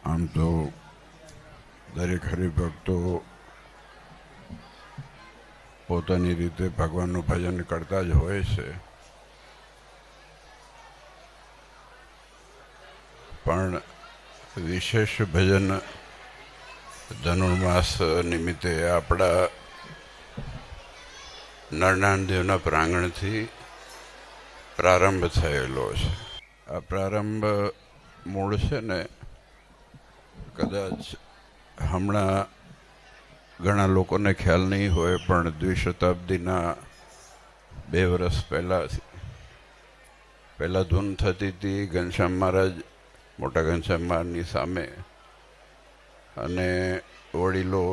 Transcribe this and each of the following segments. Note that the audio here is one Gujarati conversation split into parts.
આમ તો દરેક હરિભક્તો પોતાની રીતે ભગવાનનું ભજન કરતા જ હોય છે, પણ વિશેષ ભજન ધનુર્માસ નિમિત્તે આપણા નરનાણદેવના પ્રાંગણથી પ્રારંભ થયેલો છે. આ પ્રારંભ મૂળ છે ને કદાચ હમણાં ઘણા લોકોને ખ્યાલ નહીં હોય, પણ દ્વિશતાબ્દીના 2 વર્ષ પહેલાં ધૂન થતી હતી ઘનશ્યામ મહારાજ, મોટા ઘનશ્યામ મહારાજની સામે, અને વડીલો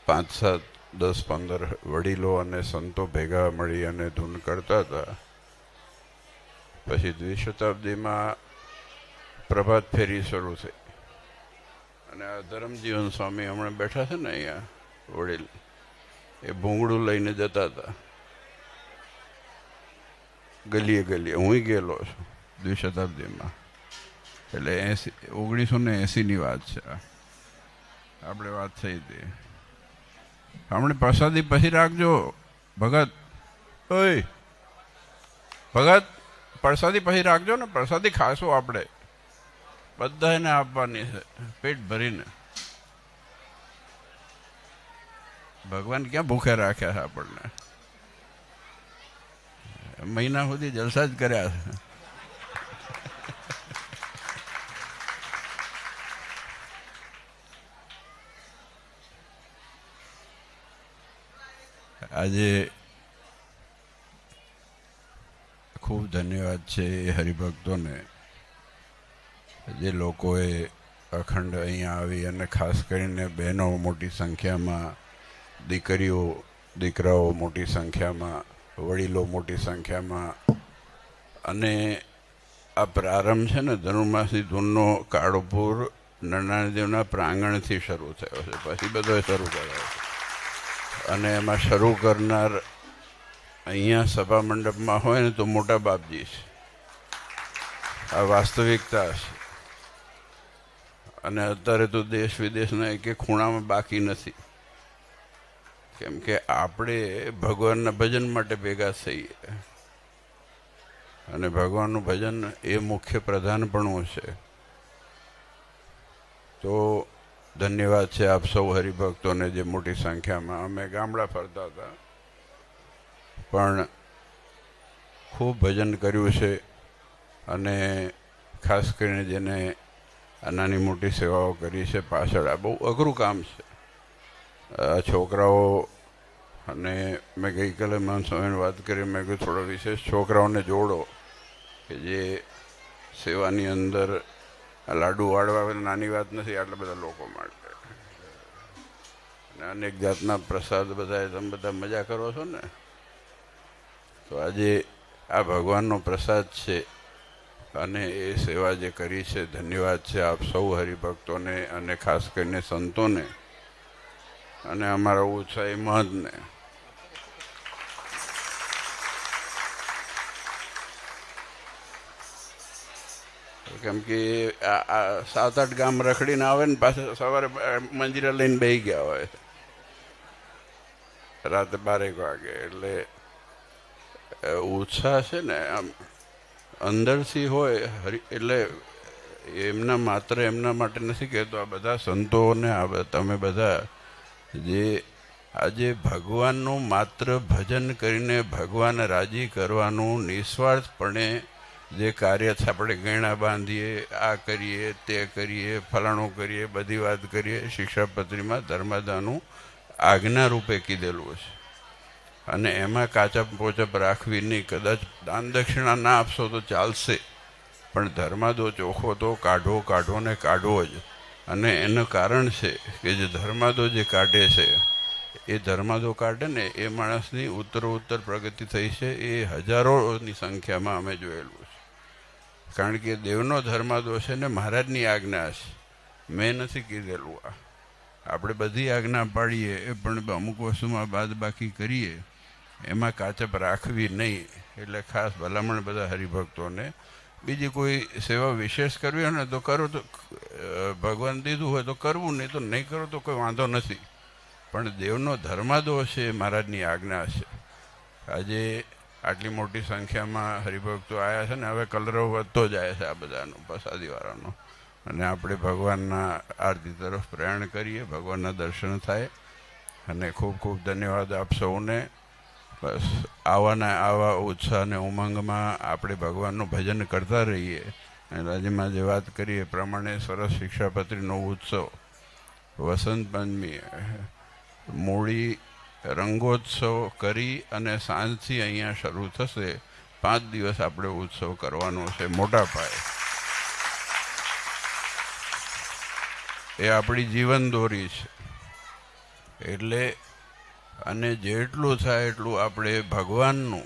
5, 7, 10, 15 વડીલો અને સંતો ભેગા મળી અને ધૂન કરતા હતા. પછી દ્વિશતાબ્દીમાં પ્રભાત ફેરી શરૂ થઈ અને આ ધરમજીવન સ્વામી હમણાં બેઠા છે ને અહીંયા વડીલ, એ ભૂંગળું લઈને જતા હતા ગલીએ ગલીએ. હું ગયેલો છું દ્વિશતાબ્દીમાં, એટલે 1980ની વાત છે. આપણે વાત થઈ હતી હમણાં. પ્રસાદી પછી રાખજો ભગત, ઓય ભગત, પ્રસાદી પછી રાખજો ને. પ્રસાદી ખાશું આપણે બધા, એને આપવાની છે પેટ ભરીને. ભગવાન ક્યાં ભૂખે રાખ્યા છે આપણને? મહિના સુધી જલસા જ કર્યા છે. આજે ખૂબ ધન્યવાદ છે એ હરિભક્તોને, જે લોકોએ અખંડ અહીંયા આવી અને ખાસ કરીને બહેનો મોટી સંખ્યામાં, દીકરીઓ દીકરાઓ મોટી સંખ્યામાં, વડીલો મોટી સંખ્યામાં, અને આ પ્રારંભ છે ને ધનુર્માસી ધૂનનો કાળોપુર નરનાણદેવના પ્રાંગણથી શરૂ થયો છે. પછી બધો શરૂ કર્યો છે અને એમાં શરૂ કરનાર અહીંયા સભા મંડપમાં હોય ને તો મોટા બાપજી છે. આ વાસ્તવિકતા છે. અને અત્યારે તો દેશ વિદેશના એક ખૂણામાં બાકી નથી, કેમ કે આપણે ભગવાનના ભજન માટે ભેગા થઈએ અને ભગવાનનું ભજન એ મુખ્ય પ્રધાનપણું છે. તો ધન્યવાદ છે આપ સૌ હરિભક્તોને, જે મોટી સંખ્યામાં. અમે ગામડા ફરતા હતા પણ ખૂબ ભજન કર્યું છે, અને ખાસ કરીને જેને આ નાની મોટી સેવાઓ કરી છે પાછળ, આ બહુ અઘરું કામ છે. છોકરાઓ, અને મેં ગઈકાલે માન સ્વામીને વાત કરી, મેં કહ્યું થોડો વિશેષ છોકરાઓને જોડો કે જે સેવાની અંદર આ લાડુ વાળવા નાની વાત નથી આટલા બધા લોકો માટે, અને અનેક જાતના પ્રસાદ બધા. તમે બધા મજા કરો છો ને, તો આજે આ ભગવાનનો પ્રસાદ છે અને એ સેવા જે કરી છે, ધન્યવાદ છે આપ સૌ હરિભક્તોને અને ખાસ કરીને સંતોને અને અમારા ઉત્સાહી મહંતને. કેમ કે આ 7-8 ગામ રખડીને આવે ને પાછા સવારે મંજીરા લઈને બેસી ગયા હોય રાતે 12 વાગે. એટલે ઉત્સાહ છે ને આમ અંદરથી હોય. એટલે એમના માટે નથી કહેતો, આ બધા સંતોને, આ તમે બધા જે આજે ભગવાનનું માત્ર ભજન કરીને ભગવાન રાજી કરવાનું નિસ્વાર્થપણે જે કાર્ય આપણે ગયણા બાંધીએ, આ કરીએ, તે કરીએ, ફલાણું કરીએ, બધી વાત કરીએ, શિક્ષાપત્રીમાં ધર્માદાનું આજ્ઞા રૂપે કીધેલું છે. અને એમાં કાચપ પોચપ રાખવી નહીં. કદાચ દાન દક્ષિણા ના આપશો તો ચાલશે, પણ ધર્માદો ચોખ્ખો તો કાઢો ને કાઢવો જ. અને એનું કારણ છે કે જે ધર્માદો જે કાઢે છે, એ ધર્માદો કાઢે ને એ માણસની ઉત્તરોત્તર પ્રગતિ થઈ છે. એ હજારોની સંખ્યામાં અમે જોયેલું છે. કારણ કે દેવનો ધર્માદો છે ને મહારાજની આજ્ઞા છે, મેં નથી કીધેલું. આપણે બધી આજ્ઞા પાડીએ એ પણ અમુક વસ્તુમાં બાદ બાકી કરીએ, એમાં કાચપ રાખવી નહીં. એટલે ખાસ ભલામણ બધા હરિભક્તોને બીજી કોઈ સેવા વિશેષ કરવી હોય ને તો કરો, તો ભગવાન દીધું હોય તો કરવું, નહીં તો નહીં કરો તો કોઈ વાંધો નથી. પણ દેવનો ધર્માદોષ છે, મહારાજની આજ્ઞા છે. આજે આટલી મોટી સંખ્યામાં હરિભક્તો આવ્યા છે ને, હવે કલરવ વધતો જાય છે આ બધાનો, પ્રસાદીવાળાનો. અને આપણે ભગવાનના આરતી તરફ પ્રયાણ કરીએ, ભગવાનના દર્શન થાય. અને ખૂબ ખૂબ ધન્યવાદ આપ સૌને. બસ આવા ઉત્સાહ અને ઉમંગમાં આપણે ભગવાનનું ભજન કરતા રહીએ. અને રાજ્યમાં જે વાત કરીએ એ પ્રમાણે સરસ શિક્ષાપત્રીનો ઉત્સવ, વસંત પંચમી, મૂળી રંગોત્સવ કરી અને સાંજથી અહીંયા શરૂ થશે. 5 દિવસ આપણે ઉત્સવ કરવાનો છે મોટા પાયે. એ આપણી જીવન દોરી છે. એટલે અને જેટલું થાય એટલું આપણે ભગવાનનું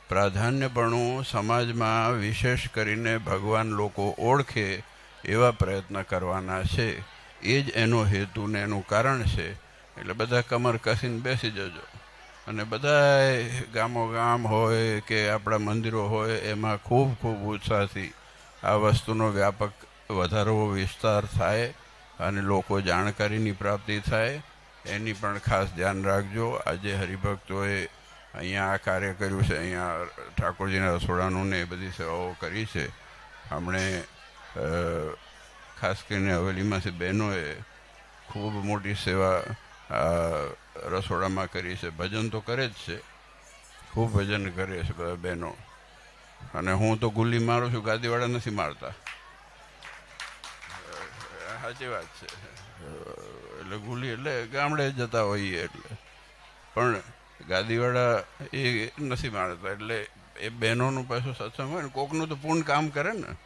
પ્રાધાન્યપણું સમાજમાં વિશેષ કરીને ભગવાન લોકો ઓળખે એવા પ્રયત્ન કરવાના છે. એ જ એનો હેતુ ને એનું કારણ છે. એટલે બધા કમર કસીને બેસી જજો. અને બધા ગામો ગામ હોય કે આપણા મંદિરો હોય એમાં ખૂબ ખૂબ ઉત્સાહથી આ વસ્તુનો વ્યાપક વધારો વિસ્તાર થાય અને લોકો જાણકારીની પ્રાપ્તિ થાય, એની પણ ખાસ ધ્યાન રાખજો. આજે હરિભક્તોએ અહીંયા આ કાર્ય કર્યું છે, અહીંયા ઠાકોરજીના રસોડાનું ને એ બધી સેવાઓ કરી છે. હમણે ખાસ કરીને હવેલીમાંથી બહેનોએ ખૂબ મોટી સેવા રસોડામાં કરી છે. ભજન તો કરે જ છે, ખૂબ ભજન કરે છે બધા બહેનો. અને હું તો ગુલ્લી મારું છું, ગાદીવાળા નથી મારતા. સાચી વાત છે. એટલે ગુલ્લી એટલે ગામડે જતા હોઈએ એટલે, પણ ગાદીવાળા એ નથી મારતા. એટલે એ બહેનોનું પાછું સત્સંગ હોય ને, કોકનું તો પૂર્ણ કામ કરે ને.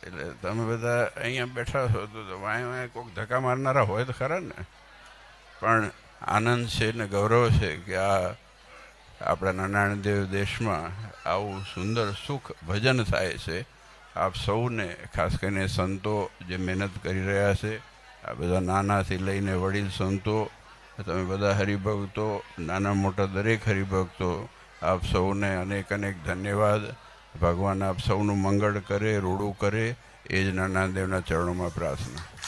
એટલે તમે બધા અહીંયા બેઠા છો તો વાંય કોઈક ધક્કા મારનારા હોય તો ખરા ને. પણ આનંદ છે ને ગૌરવ છે કે આ આપણા નારાયણદેવ દેશમાં આવું સુંદર સુખ ભજન થાય છે. આપ સૌને, ખાસ કરીને સંતો જે મહેનત કરી રહ્યા છે, આ બધા નાનાથી લઈને વડીલ સંતો, તમે બધા હરિભક્તો, નાના મોટા દરેક હરિભક્તો, આપ સૌને અનેક અનેક ધન્યવાદ. ભગવાન આપ સૌનું મંગળ કરે, રૂડું કરે, એ જ નારાયણદેવના ચરણોમાં પ્રાર્થના.